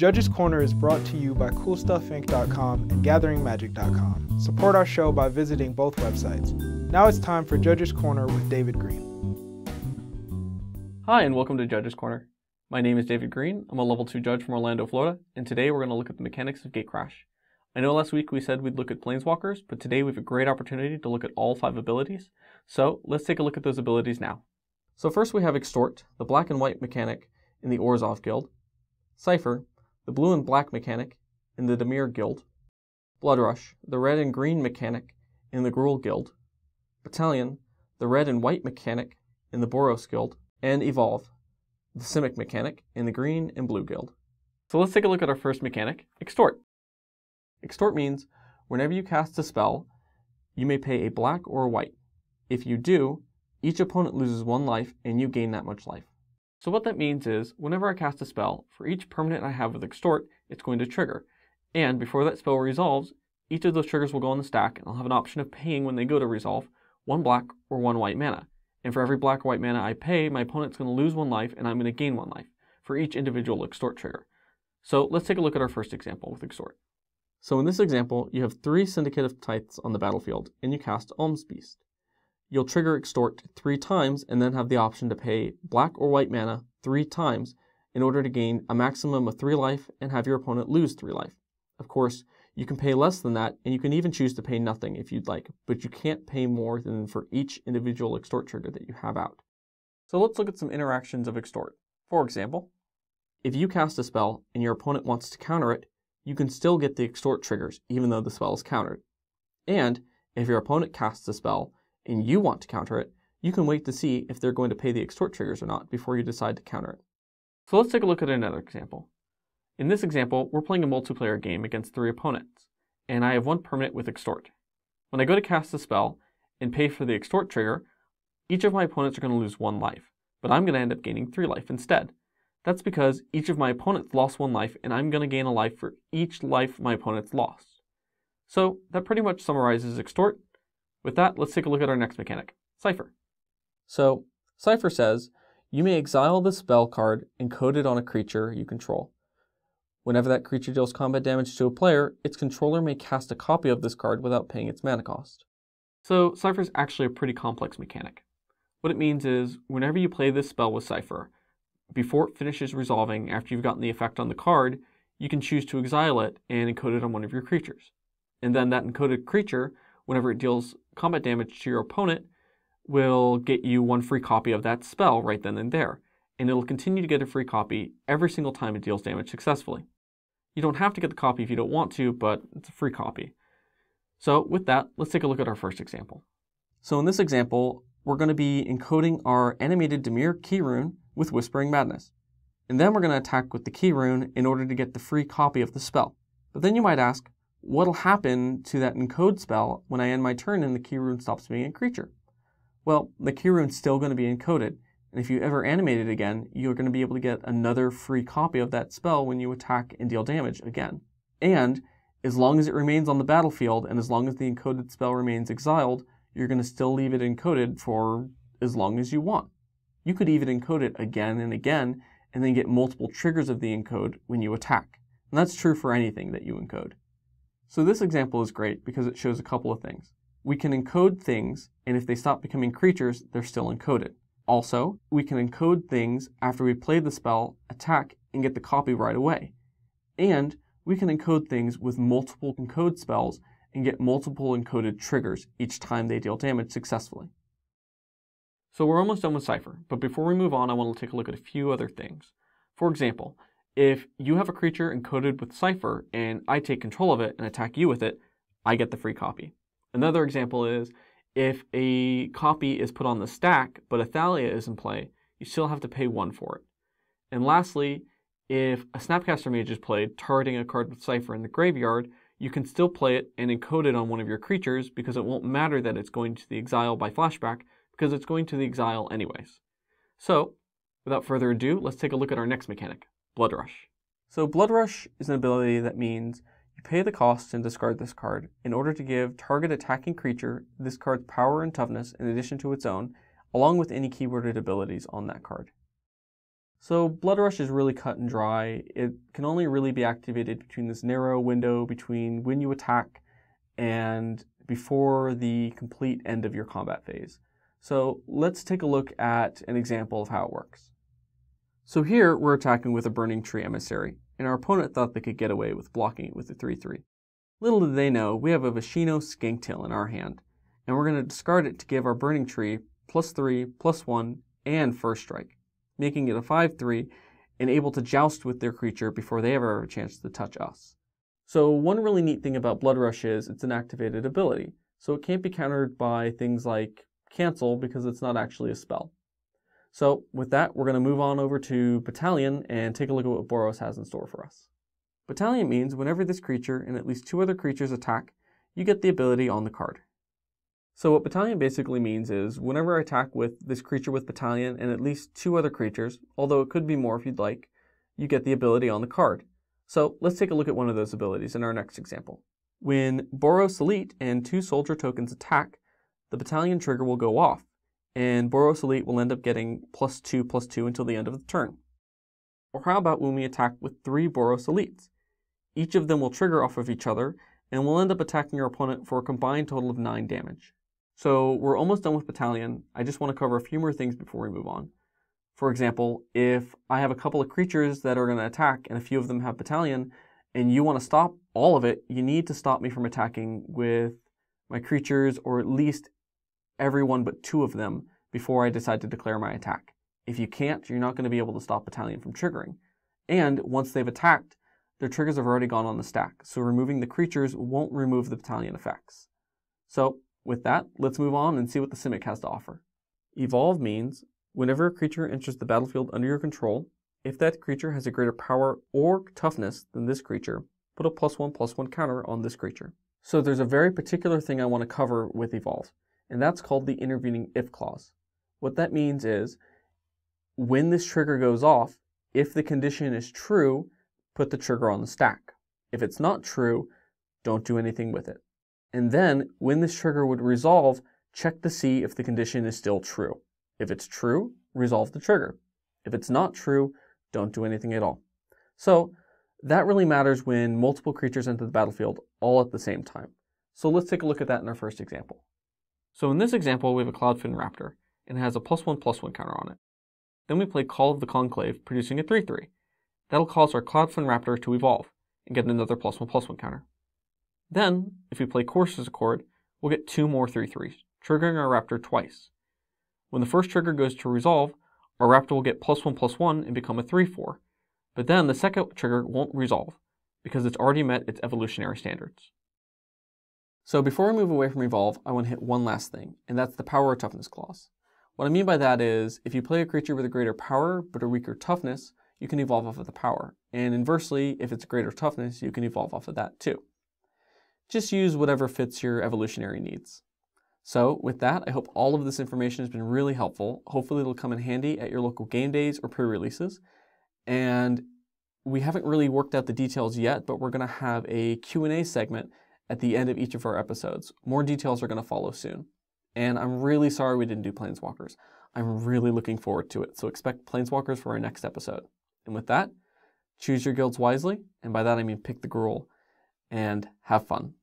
Judges Corner is brought to you by CoolStuffInc.com and gatheringmagic.com. Support our show by visiting both websites. Now it's time for Judges Corner with David Green. Hi, and welcome to Judges Corner. My name is David Green. I'm a level 2 judge from Orlando, Florida, and today we're going to look at the mechanics of Gatecrash. I know last week we said we'd look at Planeswalkers, but today we have a great opportunity to look at all 5 abilities. So let's take a look at those abilities now. So first we have Extort, the black and white mechanic in the Orzhov Guild. Cipher, the blue and black mechanic in the Dimir Guild. Bloodrush, the red and green mechanic in the Gruul Guild. Battalion, the red and white mechanic in the Boros Guild. And Evolve, the Simic mechanic in the green and blue guild. So let's take a look at our first mechanic, Extort. Extort means whenever you cast a spell, you may pay a black or a white. If you do, each opponent loses 1 life and you gain that much life. So what that means is, whenever I cast a spell, for each permanent I have with Extort, it's going to trigger. And before that spell resolves, each of those triggers will go on the stack, and I'll have an option of paying when they go to resolve 1 black or 1 white mana. And for every black or white mana I pay, my opponent's going to lose 1 life and I'm going to gain 1 life for each individual Extort trigger. So let's take a look at our first example with Extort. So in this example, you have 3 Syndicate of Tithes on the battlefield, and you cast Alms Beast. You'll trigger Extort 3 times and then have the option to pay black or white mana 3 times in order to gain a maximum of 3 life and have your opponent lose 3 life. Of course, you can pay less than that, and you can even choose to pay nothing if you'd like, but you can't pay more than for each individual Extort trigger that you have out. So let's look at some interactions of Extort. For example, if you cast a spell and your opponent wants to counter it, you can still get the Extort triggers even though the spell is countered. And if your opponent casts a spell and you want to counter it, you can wait to see if they're going to pay the Extort triggers or not before you decide to counter it. So let's take a look at another example. In this example, we're playing a multiplayer game against 3 opponents, and I have 1 permanent with Extort. When I go to cast a spell and pay for the Extort trigger, each of my opponents are going to lose 1 life, but I'm going to end up gaining 3 life instead. That's because each of my opponents lost 1 life, and I'm going to gain a life for each life my opponents lost. So that pretty much summarizes Extort. With that, let's take a look at our next mechanic, Cipher. So, Cipher says, you may exile the spell card encoded on a creature you control. Whenever that creature deals combat damage to a player, its controller may cast a copy of this card without paying its mana cost. So, Cipher is actually a pretty complex mechanic. What it means is, whenever you play this spell with Cipher, before it finishes resolving after you've gotten the effect on the card, you can choose to exile it and encode it on one of your creatures. And then that encoded creature, whenever it deals combat damage to your opponent, will get you 1 free copy of that spell right then and there. And it'll continue to get a free copy every single time it deals damage successfully. You don't have to get the copy if you don't want to, but it's a free copy. So with that, let's take a look at our first example. So in this example, we're going to be encoding our animated Dimir key rune with Whispering Madness. And then we're going to attack with the key rune in order to get the free copy of the spell. But then you might ask, what'll happen to that encode spell when I end my turn and the key rune stops being a creature? Well, the key rune's still going to be encoded, and if you ever animate it again, you're going to be able to get another free copy of that spell when you attack and deal damage again. And as long as it remains on the battlefield, and as long as the encoded spell remains exiled, you're going to still leave it encoded for as long as you want. You could even encode it again and again, and then get multiple triggers of the encode when you attack. And that's true for anything that you encode. So this example is great because it shows a couple of things. We can encode things, and if they stop becoming creatures, they're still encoded. Also, we can encode things after we play the spell, attack, and get the copy right away. And we can encode things with multiple encode spells and get multiple encoded triggers each time they deal damage successfully. So we're almost done with Cipher, but before we move on, I want to take a look at a few other things. For example, if you have a creature encoded with Cipher and I take control of it and attack you with it, I get the free copy. Another example is, if a copy is put on the stack, but a Thalia is in play, you still have to pay 1 for it. And lastly, if a Snapcaster Mage is played, targeting a card with Cipher in the graveyard, you can still play it and encode it on one of your creatures because it won't matter that it's going to the exile by flashback, because it's going to the exile anyways. So, without further ado, let's take a look at our next mechanic, Bloodrush. So Bloodrush is an ability that means you pay the cost and discard this card in order to give target attacking creature this card's power and toughness in addition to its own, along with any keyworded abilities on that card. So Blood Rush is really cut and dry. It can only really be activated between this narrow window between when you attack and before the complete end of your combat phase. So let's take a look at an example of how it works. So here we're attacking with a Burning Tree Emissary, and our opponent thought they could get away with blocking it with a 3/3. Little did they know, we have a Vashino Skanktail in our hand, and we're going to discard it to give our Burning Tree +3, +1, and first strike, making it a 5/3 and able to joust with their creature before they ever have a chance to touch us. So one really neat thing about Blood Rush is it's an activated ability, so it can't be countered by things like cancel because it's not actually a spell. So with that, we're going to move on over to Battalion and take a look at what Boros has in store for us. Battalion means whenever this creature and at least 2 other creatures attack, you get the ability on the card. So what Battalion basically means is whenever I attack with this creature with Battalion and at least 2 other creatures, although it could be more if you'd like, you get the ability on the card. So let's take a look at one of those abilities in our next example. When Boros Elite and 2 soldier tokens attack, the Battalion trigger will go off, and Boros Elite will end up getting +2/+2 until the end of the turn. Or how about when we attack with 3 Boros Elites? Each of them will trigger off of each other, and will end up attacking your opponent for a combined total of 9 damage. So we're almost done with Battalion. I just want to cover a few more things before we move on. For example, if I have a couple of creatures that are going to attack and a few of them have Battalion, and you want to stop all of it, you need to stop me from attacking with my creatures, or at least everyone but 2 of them, before I decide to declare my attack. If you can't, you're not going to be able to stop Battalion from triggering. And once they've attacked, their triggers have already gone on the stack, so removing the creatures won't remove the Battalion effects. So with that, let's move on and see what the Simic has to offer. Evolve means whenever a creature enters the battlefield under your control, if that creature has a greater power or toughness than this creature, put a +1/+1 counter on this creature. So there's a very particular thing I want to cover with Evolve, and that's called the intervening if clause. What that means is, when this trigger goes off, if the condition is true, put the trigger on the stack. If it's not true, don't do anything with it. And then, when this trigger would resolve, check to see if the condition is still true. If it's true, resolve the trigger. If it's not true, don't do anything at all. So, that really matters when multiple creatures enter the battlefield all at the same time. So let's take a look at that in our first example. So in this example, we have a Cloudfin Raptor, and it has a +1/+1 counter on it. Then we play Call of the Conclave, producing a 3/3. That'll cause our Cloudfin Raptor to evolve, and get another +1/+1 counter. Then, if we play Courser's Accord, we'll get 2 more 3/3s, triggering our Raptor twice. When the first trigger goes to resolve, our Raptor will get +1/+1 and become a 3/4. But then the second trigger won't resolve, because it's already met its evolutionary standards. So before we move away from Evolve, I want to hit one last thing, and that's the Power or Toughness clause. What I mean by that is, if you play a creature with a greater power but a weaker toughness, you can evolve off of the power. And inversely, if it's a greater toughness, you can evolve off of that too. Just use whatever fits your evolutionary needs. So with that, I hope all of this information has been really helpful. Hopefully it'll come in handy at your local game days or pre-releases. And we haven't really worked out the details yet, but we're going to have a Q&A segment at the end of each of our episodes. More details are going to follow soon. And I'm really sorry we didn't do Planeswalkers. I'm really looking forward to it, so expect Planeswalkers for our next episode. And with that, choose your guilds wisely, and by that I mean pick the Gruul, and have fun.